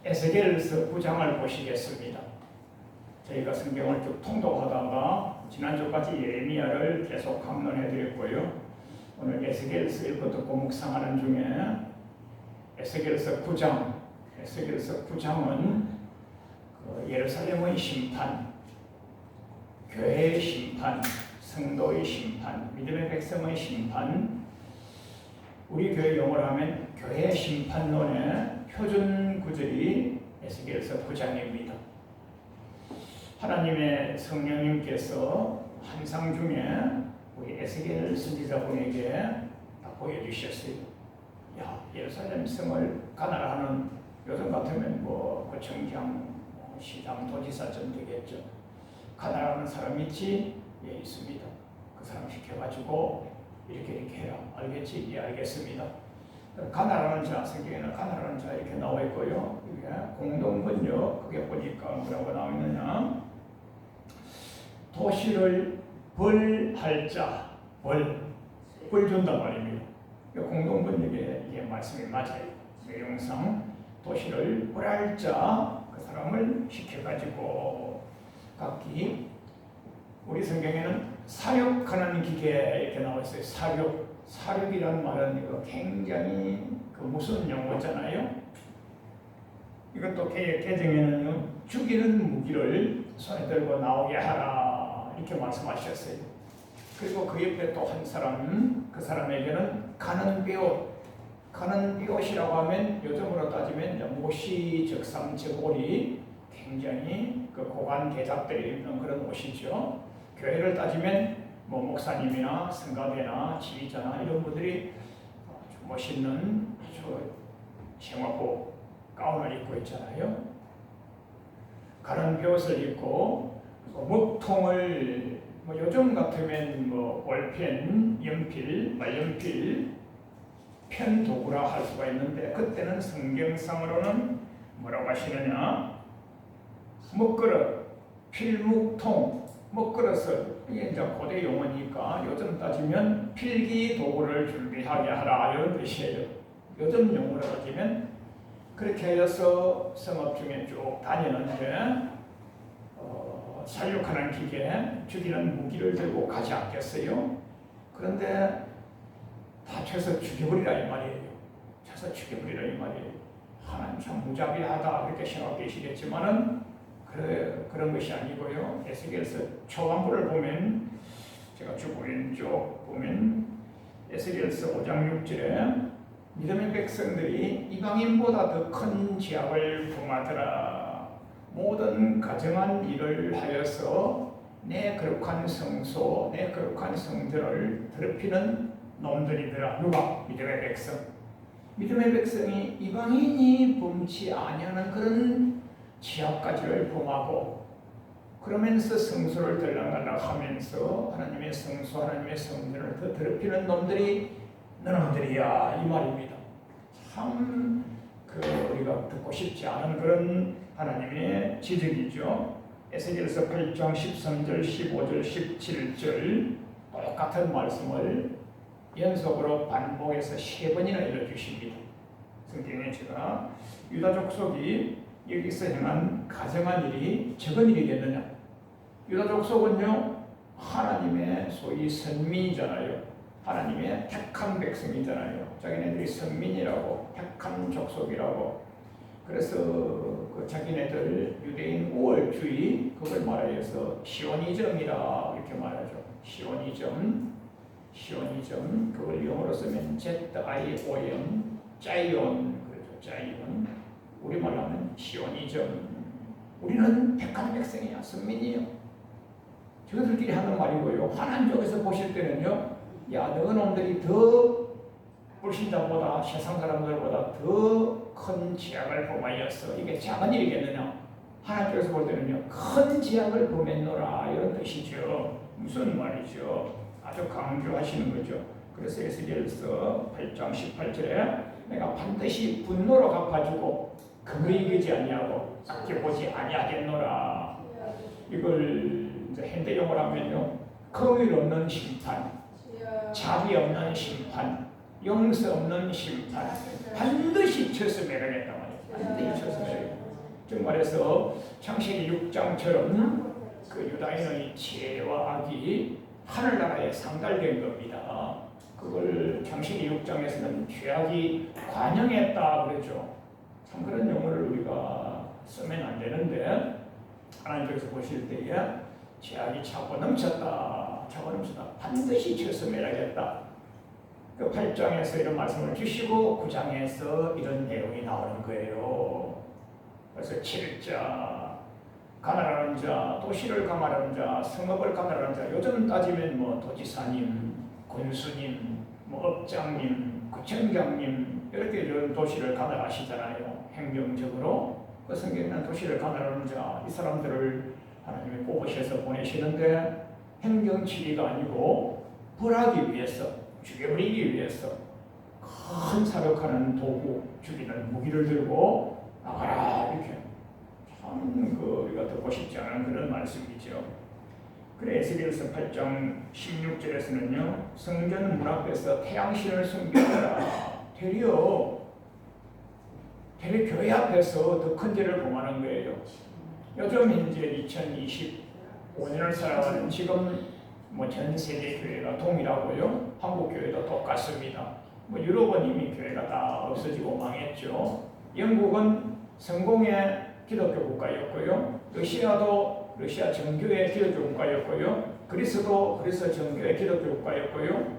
에스겔서 9장을 보시겠습니다. 저희가 성경을 쭉 통독하다가 지난주까지 예레미야를 계속 감론해 드렸고요. 오늘 에스겔서 읽고 듣고 묵상하는 중에 에스겔서 9장, 에스겔서 9장은 예루살렘의 심판, 교회의 심판, 성도의 심판, 믿음의 백성의 심판, 우리 교회 용어로 하면 교회 심판론의 표준 구절이 에스겔서 9장입니다. 하나님의 성령님께서 환상 중에 우리 에스겔 선지자분에게 다 보여주셨어요. 야, 예루살렘 성을 가나라하는, 요즘 같으면 구청장, 시장, 도지사쯤 되겠죠. 가나라하는 사람 있지? 예, 있습니다. 그 사람 시켜가지고 이렇게 해라. 알겠지? 예, 알겠습니다. 가나라는 자, 성경에는 가나라는 자 이렇게 나와 있고요. 이게 공동번역, 그게 보니까 뭐라고 나와 있느냐? 도시를 벌할 자, 벌 준단 말입니다. 공동번역에 이게 말씀이 맞아요. 내용상 도시를 벌할 자, 그 사람을 시켜가지고 각기, 우리 성경에는 사륙하는 기계 이렇게 나와 있어요. 사륙이라는 말은 이거 굉장히 무서운 용어잖아요. 이것도 개정에는 죽이는 무기를 손에 들고 나오게 하라 이렇게 말씀하셨어요. 그리고 그 옆에 또 한 사람, 그 사람에게는 가는 비옷이라고 하면 요즘으로 따지면 모시, 적삼, 저고리, 굉장히 고관 계작들이 입는 그런 옷이죠. 교회를 따지면 목사님이나 성가대나 지휘자나 이런 분들이 멋있는 생화복 가운을 입고 있잖아요. 가는 비옷을 입고 목통을 요즘 같으면 볼펜, 연필, 말연필, 펜 도구라 할 수가 있는데, 그때는 성경상으로는 뭐라고 하시느냐? 먹그릇, 필묵통, 먹그릇을, 이게 이제 고대 용어니까 요즘 따지면 필기 도구를 준비하게 하라 이런 뜻이에요. 요즘 용어로 따지면 그렇게 해서 성읍 중에 쭉 다니는데 살육하는 기계, 죽이는 무기를 들고 가지 않겠어요? 그런데 다 쳐서 죽여버리라 이 말이에요. 쳐서 죽여버리라 이 말이에요. 하나님 참 무자비하다 그렇게 생각되시겠지만은 그런 것이 아니고요. 에스겔서 초반부를 보면, 제가 쭉 왼쪽 보면 에스겔서 5장 6절에 믿음의 백성들이 이방인보다 더 큰 죄악을 범하더라. 모든 가정한 일을 하여서 내 거룩한 성소, 내 거룩한 성전을 더럽히는 놈들이더라. 누가? 믿음의 백성. 믿음의 백성이 이방인이 범치 아니하는 그런 죄악까지를 범하고, 그러면서 성소를 들락날락하면서 하나님의 성소, 하나님의 성전을 더 더럽히는 놈들이 너놈들이야 이 말입니다. 참 우리가 듣고 싶지 않은 그런 하나님의 지적이죠. 에스겔서 8장 13절, 15절, 17절 똑같은 말씀을 연속으로 반복해서 3번이나 읽어주십니다. 성경에 제가 유다 족속이 여기서 행한 가정한 일이 적은 일이겠느냐? 유다 족속은요, 하나님의 소위 선민이잖아요. 하나님의 택한 백성이잖아요. 자기네들이 선민이라고, 택한 족속이라고. 그래서 자기네들 유대인 우월주의, 그걸 말하여서 시오니즘이라 이렇게 말하죠. 시오니즘, 그걸 영어로 쓰면 ZION, 자이온, 그렇죠. 자이온. 우리말로 하면 시오니즘. 우리는 택한 백성이야, 선민이요. 저들끼리 하는 말이고요. 하나님 쪽에서 보실 때는요, 야, 너희놈들이 더 불신자보다, 세상 사람들보다 더 큰 죄악을 범하였어. 이게 작은 일이겠느냐? 하나님 쪽에서 볼 때는요, 큰 죄악을 범했노라 이런 뜻이죠. 무슨 말이죠? 아주 강조하시는 거죠. 그래서 에스겔서 8장 18절에 내가 반드시 분노로 갚아주고 금을 이기지 아니하고 아껴보지 아니하겠노라. 이걸 이제 현대 용어로 하면요, 긍휼 없는 심판, 자비 없는 심판, 용서 없는 심판, 반드시 쳐서 매라겠단 말이에요. 반드시 쳐서 매라겠다. 즉 말해서 창세기 6장처럼 그 유다인의 죄와 악이 하늘나라에 상달된 겁니다. 그걸 창세기 6장에서는 죄악이 관영했다 그러죠. 참 그런 용어를 우리가 쓰면 안 되는데 하나님께서 보실 때에 죄악이 차고 넘쳤다, 반드시 처음해야겠다. 그 8장에서 이런 말씀을 주시고 9장에서 이런 내용이 나오는 거예요. 그래서 7자, 가난한 자, 도시를 강하는 자, 성읍을 가난한 자, 요즘 따지면 뭐 도지사님, 군수님, 뭐 업장님, 구청장님 이렇게 이런 도시를 가난하시잖아요. 행정적으로 그 성경에는 도시를 가난한 자, 이 사람들을 하나님이 뽑으셔서 보내시는데 행정치리가 아니고 벌하기 위해서, 죽여버리기 위해서 큰 사격하는 도구, 죽이는 무기를 들고 나가라 이렇게 참 우리가 듣고 싶지 않은 그런 말씀이죠. 그래 에스겔서 8장 16절에서는요 성전 문 앞에서 태양신을 숨겨라. 되려 교회 앞에서 더 큰 죄를 범하는 거예요. 요즘 이제 2025년을 살아가는 지금 뭐 전 세계 교회가 동일하고요. 한국 교회도 똑같습니다. 뭐 유럽은 이미 교회가 다 없어지고 망했죠. 영국은 성공의 기독교 국가였고요. 러시아도 러시아 정교의 기독교 국가였고요. 그리스도 그리스 정교의 기독교 국가였고요.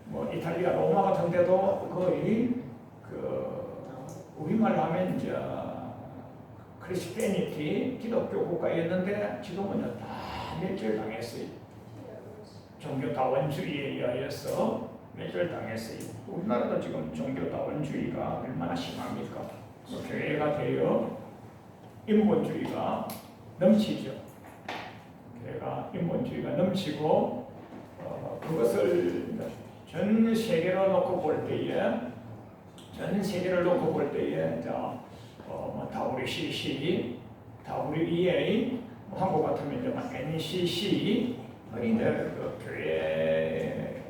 뭐 이탈리아 로마 같은 데도 거의 우리말로 하면 이제 크리스티애니티 기독교 국가였는데 지금은 다 멸절당했어요. 종교다원주의에 의하여서 멸절당했어요. 우리나라도 지금 종교다원주의가 얼마나 심합니까? 교회가 되어 인본주의가 넘치죠. 교회가 인본주의가 넘치고 그것을 전 세계로 놓고 볼 때에 WCC, WEA, 한국 같으면 이제 NCC, 이제 그 교회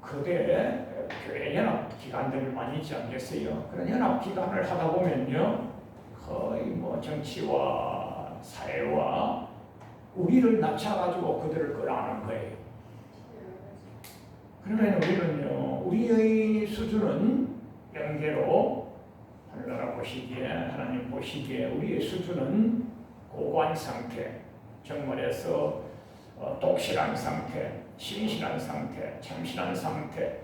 초거대 교회 연합 기관들이 많이 있지 않겠어요? 그런 연합 기관을 하다 보면요, 거의 뭐 정치와 사회와 우리를 낮춰가지고 그들을 끌어안는 거예요. 그러면 우리는요, 우리의 수준은 영계로 하늘나라 보시기에, 하나님 보시기에 우리의 수준은 고고한 상태, 정말해서 독실한 상태, 신실한 상태, 참신한 상태,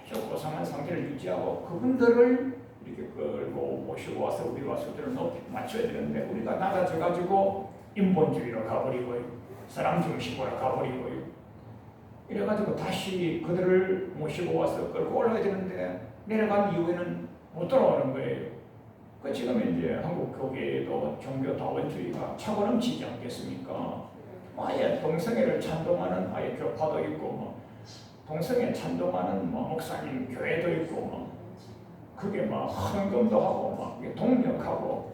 아주 고상한 상태를 유지하고 그분들을 이렇게 끌고 모시고 와서 우리와 수준을 높이 맞춰야 되는데 우리가 낮아져가지고 인본주의로 가버리고요, 사람 중심으로 가버리고요. 이래가지고 다시 그들을 모시고 와서 끌고 올라야 되는데 내려간 이후에는 못 돌아오는 거예요. 그 지금 이제 한국 교계에도 종교다원주의가 차고 넘치지 않겠습니까? 아예 동성애를 찬동하는 아예 교파도 있고, 뭐 동성애 찬동하는 뭐 목사님 교회도 있고, 뭐 그게 막 헌금도 하고 막 동력하고.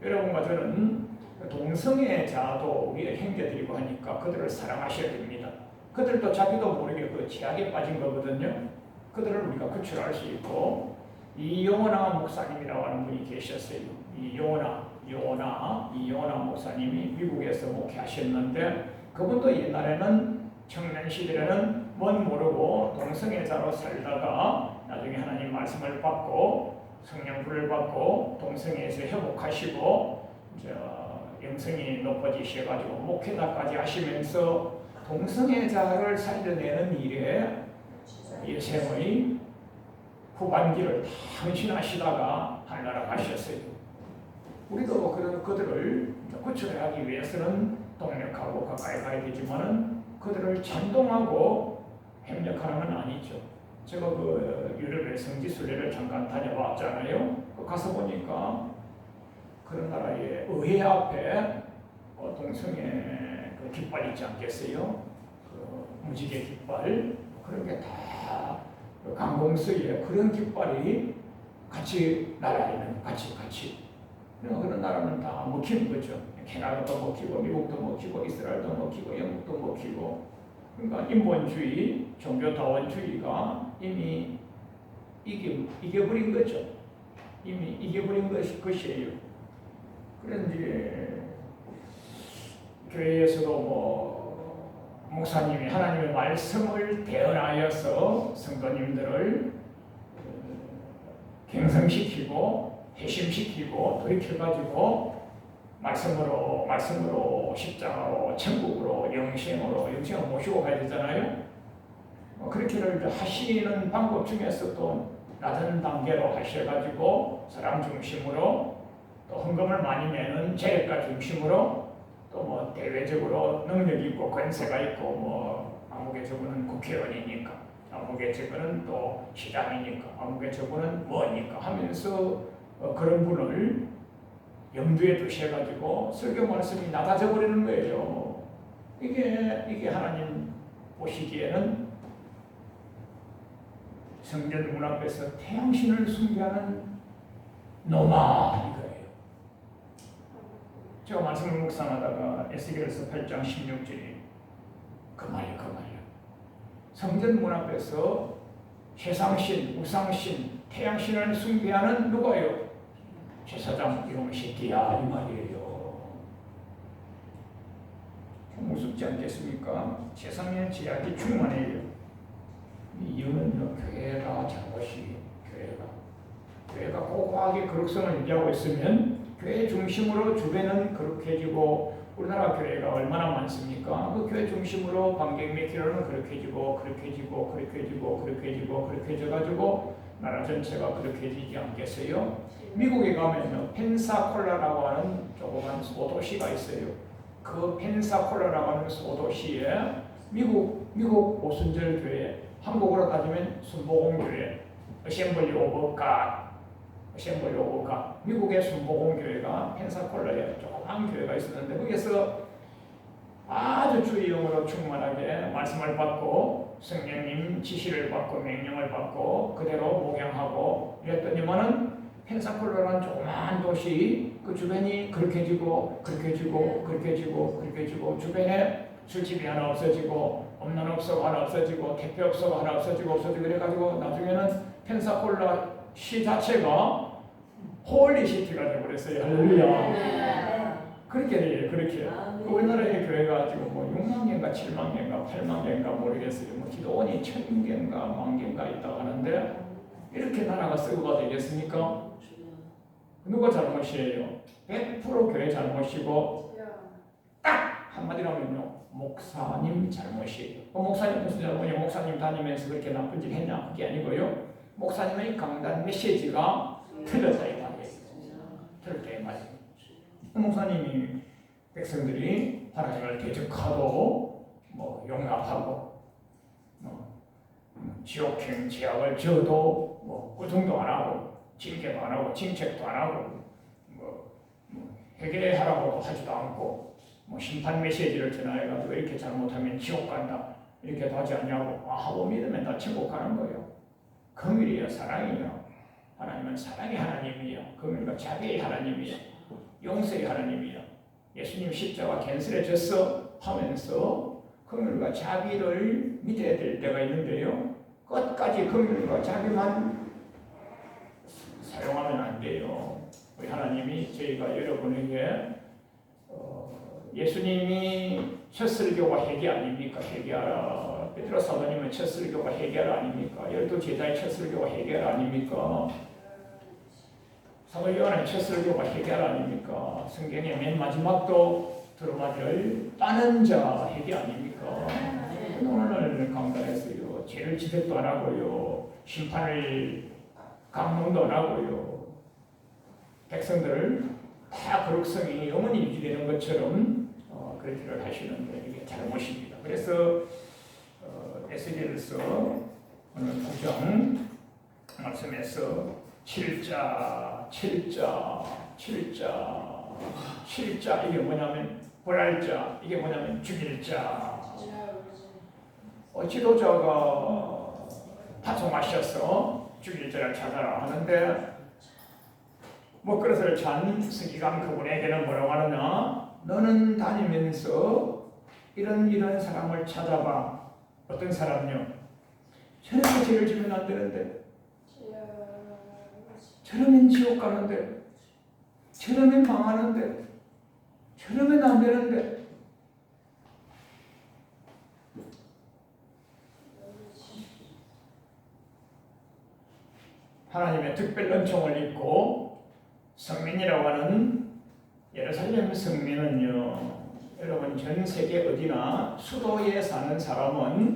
여러분과 저는 동성애자도 우리의 형제들이고 하니까 그들을 사랑하셔야 됩니다. 그들도 자기도 모르게 그 죄악에 빠진 거거든요. 그들을 우리가 구출할 수 있고, 이용호나 목사님이라고 하는 분이 계셨어요. 이용호나 목사님이 미국에서 목회하셨는데 그분도 옛날에는 청년 시절에는 뭔 모르고 동성애자로 살다가 나중에 하나님 말씀을 받고 성령불을 받고 동성애에서 회복하시고 영성이 높아지셔가지고 목회자까지 하시면서 동성애자를 살려내는 일에 일생의 후반기를 헌신하시다가 하늘나라 가셨어요. 우리도 그들을 구출하기 위해서는 동력하고 가까이 가야 되지만은 그들을 찬동하고 협력하는 건 아니죠. 제가 그 유럽의 성지순례를 잠깐 다녀왔잖아요. 가서 보니까 그런 나라의 의회 앞에 동성애 그 깃발 있지 않겠어요? 그 무지개 깃발 그런 게 다 강공서에 그런 깃발이 같이 날아있는 같이. 그런 나라는 다 먹히는 거죠. 캐나다도 먹히고 미국도 먹히고 이스라엘도 먹히고 영국도 먹히고. 그러니까 인본주의, 종교다원주의가 이미 이겨버린 거죠. 이미 이겨버린 것이에요. 그런데 교회에서도 목사님이 하나님의 말씀을 대언하여서 성도님들을 갱성시키고 회심시키고 돌이켜가지고 말씀으로 십자가로 천국으로 영생으로 모시고 가야 되잖아요. 그렇게를 하시는 방법 중에서 또 낮은 단계로 하셔가지고 사람 중심으로 또 헌금을 많이 내는 재력가 중심으로 또 대외적으로 능력 있고 권세가 있고 아무개 저분은 국회의원이니까 아무개 저분은 또 시장이니까 아무개 저분은 뭐니까 하면서 그런 분을 염두에 두셔가지고 설교 말씀이 낮아져 버리는 거예요. 이게 하나님 보시기에는 성전 문 앞에서 태양신을 숭배하는 노마 이거예요. 제가 말씀을 묵상하다가 에스겔서 8장 16절이 그 말이에요. 성전 문 앞에서 세상신, 우상신, 태양신을 숭배하는 누가요? 제사장 이놈의 새끼야 이 말이에요. 좀 우습지 않겠습니까? 세상에 제약이 충만해요. 이 이유는 교회가 잘못이 교회가 고고하게 거룩성을 유지하고 있으면 교회 중심으로 주변은 거룩해지고 우리나라 교회가 얼마나 많습니까? 그 교회 중심으로 관객 몇 킬로는 그렇게해져가지고 나라 전체가 그렇게해지지 않겠어요? 미국에 가면 펜사콜라라고 하는 조그만 소도시가 있어요. 그 펜사콜라라고 하는 소도시에 미국 오순절 교회, 한국으로 따지면 순복음교회, 어셈블리 오브 갓, 미국의 순복음교회가 펜사콜라에 조그만 교회가 있었는데 거기서 아주 주의 영으로 충만하게 말씀을 받고 성령님 지시를 받고 명령을 받고 그대로 목양하고 이랬더니만은 펜사콜라라는 조그만 도시 그 주변이 그렇게지고 주변에 술집이 하나 없어지고 엄난업소가 하나 없어지고 택배업소가 하나 없어지고 그래가지고 나중에는 펜사콜라 시 자체가 홀리시티가 되어버렸어요. 할렐루야. 그렇게 돼요. 그렇게. 우리나라의 교회가 지금 6만 개인가 7만 개인가 8만 개인가 모르겠어요. 기도원이 1000개인가 10,000개인가 있다고 하는데 이렇게 나라가 썩어가 되겠습니까? 누가 잘못이에요? 100% 교회 잘못이고 딱 한마디로 하면요. 목사님 잘못이에요. 목사님 무슨 잘못이에요? 목사님 다니면서 그렇게 나쁜 짓 했냐? 그게 아니고요. 목사님의 강단 메시지가 틀렸다 이 말이에요. 틀렸다 이 말이에요. 목사님이 백성들이 하나님을 대적하고 용납하고 지옥행 제약을 져도 고통도 안 하고 징계도 안 하고 징책도 안 하고 회개하라고도 하지도 않고 심판 메시지를 전하여가지고 이렇게 잘못하면 지옥 간다 이렇게 하지 않냐고 하고 믿으면 다 천국 가는 거예요. 긍휼이요 사랑이요. 하나님은 사랑의 하나님이요. 긍휼과 자비의 하나님이요. 용서의 하나님이요. 예수님 십자가 캔슬해졌어 하면서 긍휼과 자비를 믿어야 될 때가 있는데요. 끝까지 긍휼과 자비만 사용하면 안 돼요. 우리 하나님이 저희가 여러분에게 예수님이 첫 설교가 회개 아닙니까? 회개하라. 베드로 사도님은 첫 설교가 회개하라 아닙니까? 12제자의 첫 설교가 회개하라 아닙니까? 사도 요한의 첫 설교가 회개하라 아닙니까? 성경의 맨 마지막도 들어맞을 빠는 자 회개 아닙니까? 오늘 강단에서요. 죄를 지적도 안 하고요. 심판을 강론도 안 하고요. 백성들을 다 거룩성이 영원히 유지되는 것처럼 그렇게를 하시는데 이게 잘못입니다. 그래서 에스겔서 오늘 9장 말씀에서 7자 이게 뭐냐면 벌할 자 이게 뭐냐면 죽일 자 지도자가 파송하셔서 죽일 자를 찾아라 하는데 그래서 잔 서기관 그분에게는 뭐라고 하느냐 너는 다니면서 이런 사람을 찾아봐. 어떤 사람요? 저렇게 죄를 지면 안 되는데 저러면 지옥 가는데, 저러면 망하는데, 저러면 안 되는데. 하나님의 특별 은총을 입고 성민이라고 하는 예루살렘 성민은요, 여러분 전 세계 어디나 수도에 사는 사람은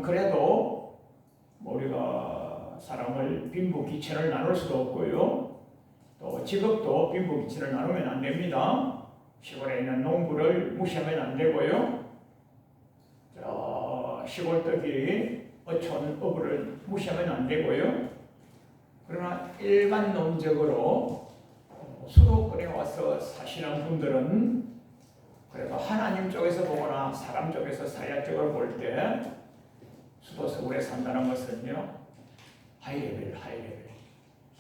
그래도 우리가 사람을 빈부귀천을 나눌 수도 없고요, 또 직업도 빈부귀천을 나누면 안 됩니다. 시골에 있는 농부를 무시하면 안 되고요, 저 시골떡이 어촌 어부를 무시하면 안 되고요. 그러나 일반론적으로 수도권에 와서 사시는 분들은 그래도 하나님 쪽에서 보거나 사람 쪽에서 사회적으로 볼 때 수도 서울에 산다는 것은요, 하이레벨.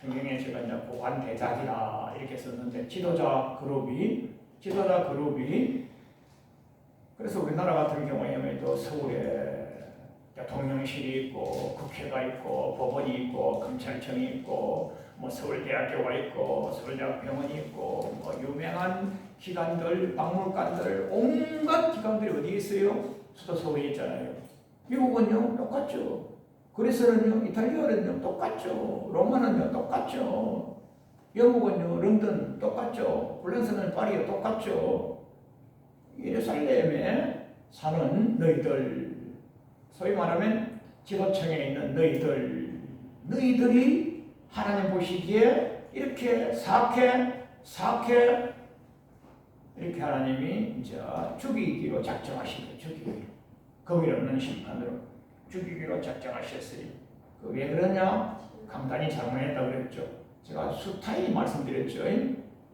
성경에 제가 이제 고관대작이라 이렇게 썼는데 지도자 그룹이 그래서 우리나라 같은 경우에도 서울에 대통령실이 있고 국회가 있고 법원이 있고 검찰청이 있고 뭐 서울대학교가 있고 서울대학병원이 있고 뭐 유명한 기관들, 박물관들, 온갖 기관들이 어디에 있어요? 수도 서울에 있잖아요. 미국은요 똑같죠. 그리스는요, 이탈리아는요 똑같죠. 로마는요 똑같죠. 영국은요 런던 똑같죠. 플랜스는 파리 똑같죠. 예루살렘에 사는 너희들, 소위 말하면 지도층에 있는 너희들이 하나님 보시기에 이렇게 사악해 이렇게 하나님이 이제 죽이기로 작정하신 거예요. 죽이기로, 거기 없는 심판으로 죽이기로 작정하셨어요. 왜 그러냐? 강단이 잘못했다고 그랬죠. 제가 수타이 말씀드렸죠.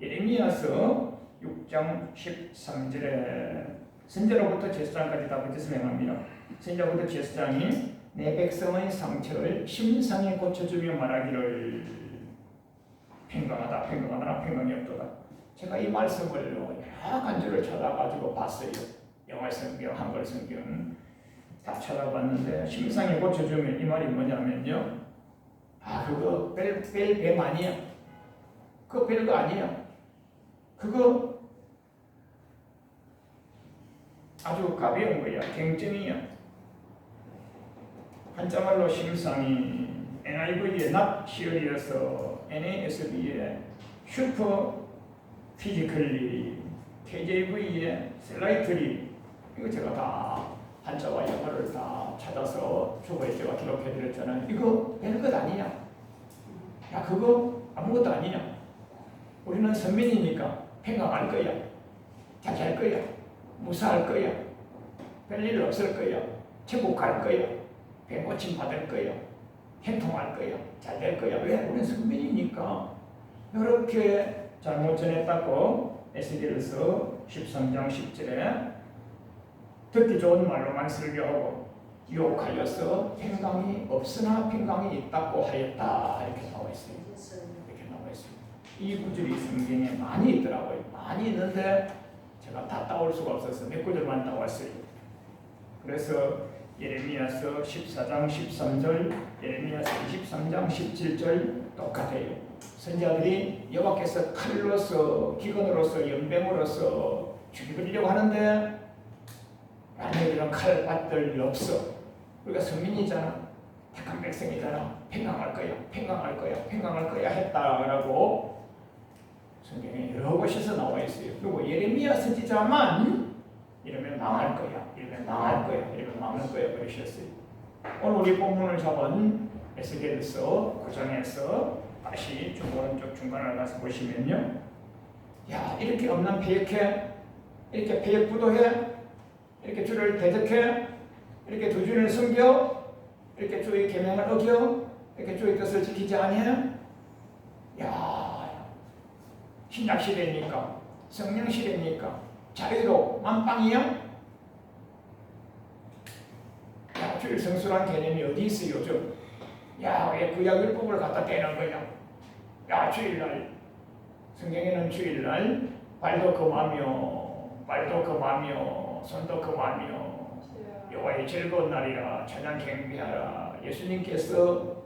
예레미야서 6장 13절에 선지자로부터 제사장까지 다 붙여서 명합니다. 선지자부터 제사장이 내 백성의 상처를 심상에 고쳐주며 말하기를 평강하다 평강이 없도다. 제가 이 말씀을 여러 간절을 찾아가지고 봤어요. 영어 성경, 한글 성경 다 찾아봤는데 심상에 고쳐주며 이 말이 뭐냐면요, 그거 뱀 아니야. 그거 별거 아니야. 그거 아주 가벼운 거야. 갱증이야. 한자말로 심상이 NIV에 not serious서 NASB에 슈퍼 피지컬리, KJV에 slightly, 이거 제가 다 한자와 영어를 다 찾아서 주보에 제가 기록해드렸잖아요. 이거 별것 아니냐? 야, 그거 아무것도 아니냐? 우리는 선민이니까 평강할 거야, 자기할 거야, 무사할 거야, 별일 없을 거야, 천국 갈 거야, 배고침 받을 거야, 행통할 거야, 잘 될 거야. 왜? 우리는 선민이니까. 이렇게 잘못 전했다고 에스겔서 13장 10절에 듣기 좋은 말로만 설교하고 유혹하여서 평강이 없으나 평강이 있다고 하였다, 이렇게 나와 있어요. 이렇게 나와 있어요. 이 구절이 성경에 많이 있더라고요. 많이 있는데 제가 다 따올 수가 없어서 몇 구절만 따왔어요. 그래서 예레미야서 14장 13절, 예레미야서 23장 17절 똑같아요. 선지자들이 여호와께서 칼로서, 기근으로서, 연병으로서 죽이려고 하는데 너희들은 칼 받을 일 없어. 우리가 선민이잖아, 택한 백성이잖아, 평강할 거야 했다라고 성경에 여러 곳에서 나와 있어요. 그리고 예레미야 선지자만 이러면 망할 거야 그러셨어요. 오늘 우리 본문을 잡은 에스겔서 9장에서 다시 오른쪽 중간을 가서 보시면요, 야, 이렇게 없는 패역해, 이렇게 패역부도해, 이렇게 주를 대적해, 이렇게 두 주를 숨겨, 이렇게 주의 계명을 어겨, 이렇게 주의 뜻을 지키지 아니해? 야, 신약 시대니까, 성령 시대니까 자유로 만빵이야? 야, 주일 성수란 개념이 어디 있어요, 요즘? 야, 왜 구약율법을 갖다 대는 거냐? 야, 주일날, 성경에는 주일날 발도 금하며 손도 금하며 여호와의 즐거운 날이라 찬양 경배하라. 예수님께서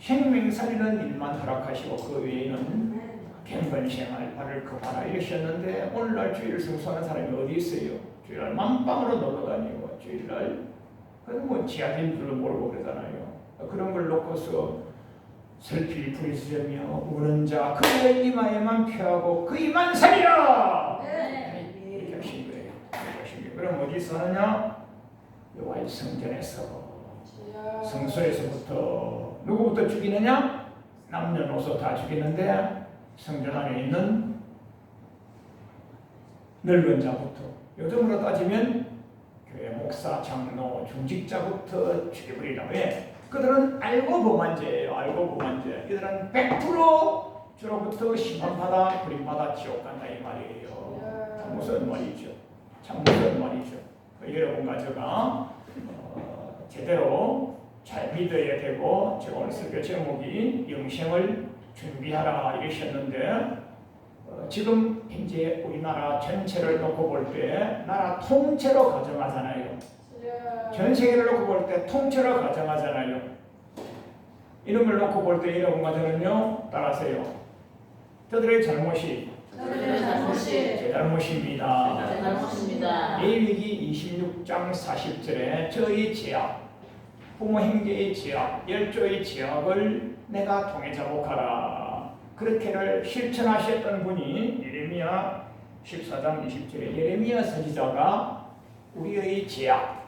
생명 살리는 일만 허락하시고 그 외에는 경건생활 발을 급하라 이러셨는데 오늘날 주일 성수하는 사람이 어디 있어요? 주일날 만방으로 놀러다니고 주일날 그건 뭐 지하진 줄도 모르고 그러잖아요. 그런 걸 놓고서 슬피 부르짖으며 우는 자 그의 이마에만 표하고 그 이만 살리라 이렇게 하신 거예요. 그럼 어디서 하느냐? 여호와의 성전에서 성소에서부터 누구부터 죽이느냐? 남녀노소 다 죽이는데 성전 안에 있는 늙은 자부터 요즘으로 따지면 교회 목사, 장로, 중직자부터 죽여버리라. 왜? 그들은 알고 범한 죄예요. 알고 범한 죄. 이들은 100% 주로부터 심판받아 버림받아 지옥 간다 이 말이에요. 참 무슨 말이죠. 참 무슨 말이죠. 여러분과 제가 제대로 잘 믿어야 되고 제가 오늘 설교 제목이 영생을 준비하라 이러셨는데 지금 현재 우리나라 전체를 놓고 볼 때 나라 통째로 가정하잖아요. 전 세계를 놓고 볼 때 통째로 가정하잖아요. 이런 걸 놓고 볼 때 여러분과 저는요 따라하세요. 저들의 잘못이 제 잘못입니다. 제 잘못입니다. 레위기 26장 40절에 저희 죄악, 부모 형제의 죄악, 열조의 죄악을 내가 통해 자복하라. 그렇게를 실천하셨던 분이 예레미야 14장 20절에 예레미야 선지자가 우리의 죄악,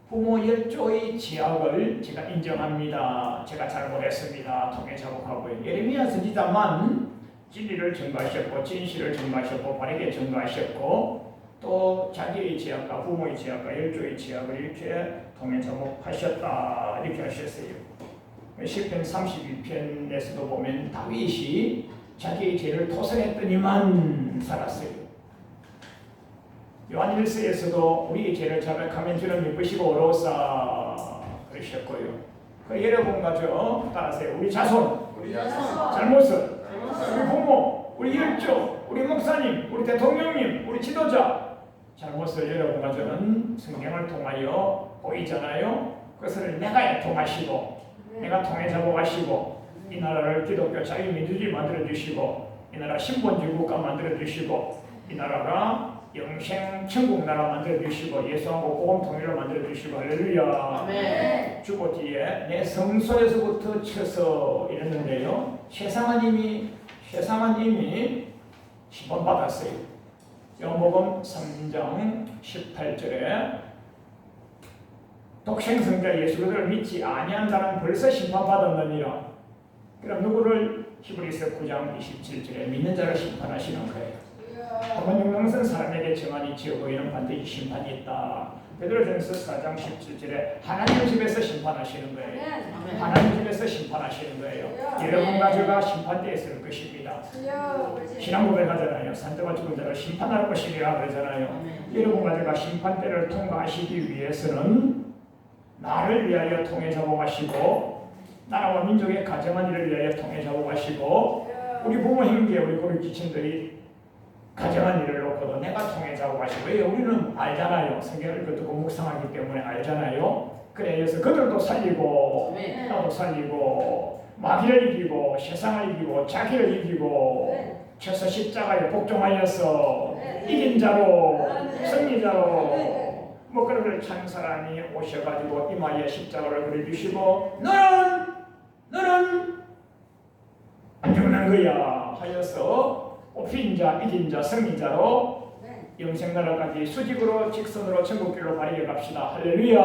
부모 열조의 죄악을 제가 인정합니다. 제가 잘못했습니다. 통해 자복하고요. 예레미야 선지자만 진리를 증거하셨고 진실을 증거하셨고 바르게 증거하셨고 또 자기의 죄악과 부모의 죄악과 열조의 죄악을 이렇게 통해 자복하셨다 이렇게 하셨어요. 시편 32편에서도 보면 다윗이 자기의 죄를 토설했더니만 살았어요. 요한일서에서도 우리의 죄를 자백하면 주는 미쁘시고 어로우사 그러셨고요. 여러분과 저 따라하세요. 우리 자손 잘못은 우리 부모, 우리 열조, 우리 목사님, 우리 대통령님, 우리 지도자 잘못을 여러분과 저는 성경을 통하여 보이잖아요. 그것을 내가 애통하시고 내가 통해 잡아가시고 이 나라를 기독교 자유민주주의 만들어주시고 이 나라 신본주의 국가 만들어주시고 이 나라가 영생 천국 나라 만들어주시고 예수하고 복음 통일로 만들어주시고 할렐루야. 아멘. 주보 뒤에 내 성소에서부터 쳐서 이랬는데요. 세상은 이미 심판받았어요. 요한복음 3장 18절에 독생성자 예수 그리스도를 믿지 아니한 자는 벌써 심판받았느니라. 그럼 누구를 히브리서 9장 27절에 믿는 자를 심판하시는 거예요. 하나님 영성은 사람에게 정한이 지어 보이는 반드시 심판이 있다. 베드로전서 4장 17절에 하나님 집에서 심판하시는 거예요. 하나님 집에서 심판하시는 거예요. 여러분과 제가 심판대에 설 것입니다. 신앙 고백하잖아요. 산자와 죽은 자를 심판할 것이라 그러잖아요. 여러분과 제가 심판대를 통과하시기 위해서는 나를 위하여 통해 잡아가시고 나라와 민족의 가정한 일을 위하여 통해 잡아가시고 우리 부모 형제 우리 고리 지친들이 가정한 일을 놓고도 내가 통해 잡아가시고 왜 우리는 알잖아요. 성경을 듣고 묵상하기 때문에 알잖아요. 그래서 그들도 살리고 나도 살리고 마귀를 이기고 세상을 이기고 자기를 이기고 쳐서 십자가에 복종하여서 이긴 자로 승리자로 뭐 그런 찬 사람이 오셔가지고 이마에 십자가를 그려주시고 너는 안 죽는 거야 하여서 뽑힌 자, 이긴 자, 승리자로 영생나라까지 수직으로 직선으로 천국길로 발휘해 갑시다. 할렐루야.